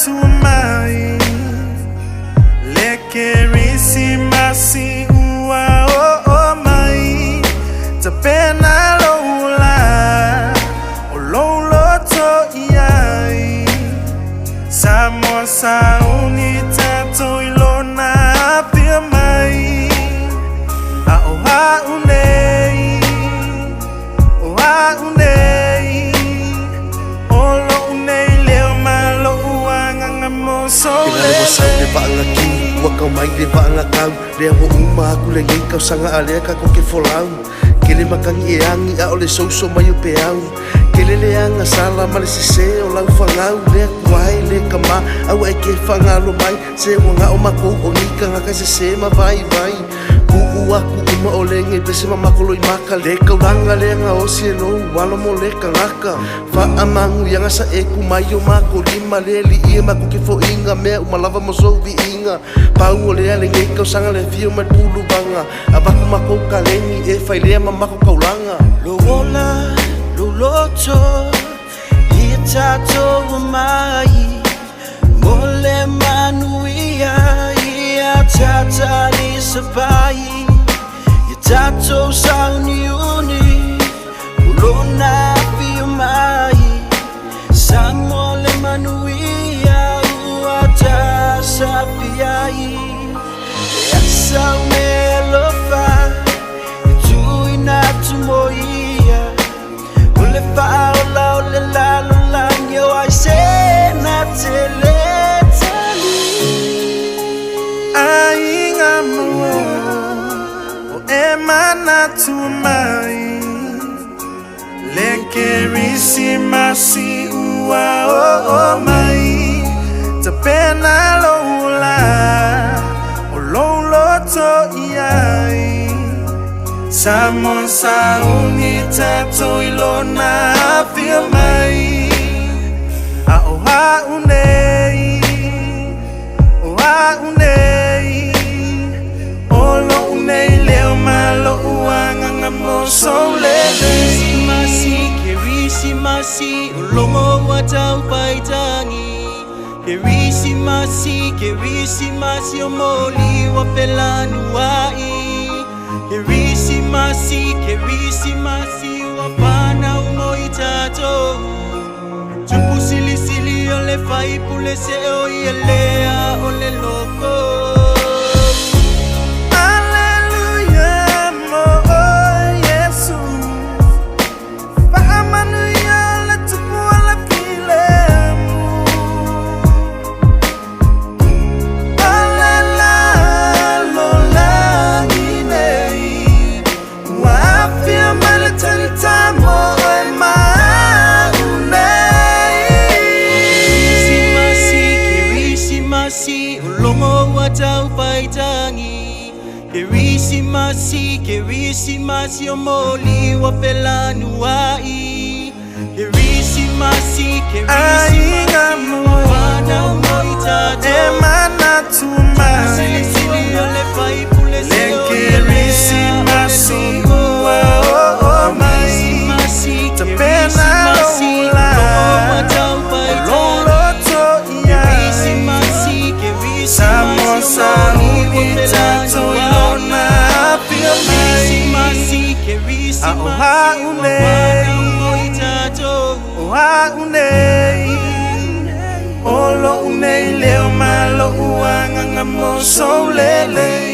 tumai le Kerisimasi ua o mai te pena loula o lolo to iai Samoa sa unita to ilona pia mai a o ha unei o ha unei o lo unei leo malo uanga mo so le le banga ki waka mai le banga kau le ho uma aku le ngai kau sanga ale ka ko ke folau ke le makangi e angi a ole souso mai o pe au ke le anga sala male se o lau fangau le kwai le kama au e ke fangalo mai se wanga o mako o nika nga ka se ma vai vai aku uma o le ngai pese ma makolo i maka le kaulanga le nga o se no walo mo le kalaka fa amangu yanga sa e ku mai o mako lima le li ia mako ke fo inga me uma lava mo so vi inga pau o le ale ngai kau sanga le fio mai pulu banga abaku mako kaleni e fai le ma mako kaulanga lo ola lo loto ia tato o mai mole manuia ia tata ni sapai Tato sauni uni ulona pia mai Samole manuia uata sapiai Esa umelofa tu inatu moia Ule faola ule lalo langyo ai se na teletali Ainga mo manatua le Kerisimasi ua o mai te pena loula o lolo to iai Samoa sa unita to ilona pia mai a o ha unei o ha unei o lo unei leo malo uanga mo so Kerisimasi ulomo wa Taumeasina Kerisimasi o moli wa pelanu ai Kerisimasi wa pana umoi tato Tupu sili o le fai pule se o ielea o le loko Kerisimasi o moli wa pelanu ai Kerisimasi wa pana umoi tato manatua Sili o le fai pule se o Kerisimasi ua o mai te pena loula lolo to iai Samoa sa unita to ilona pia mai a o ha unei o lo unei leo malo uanga mo so lele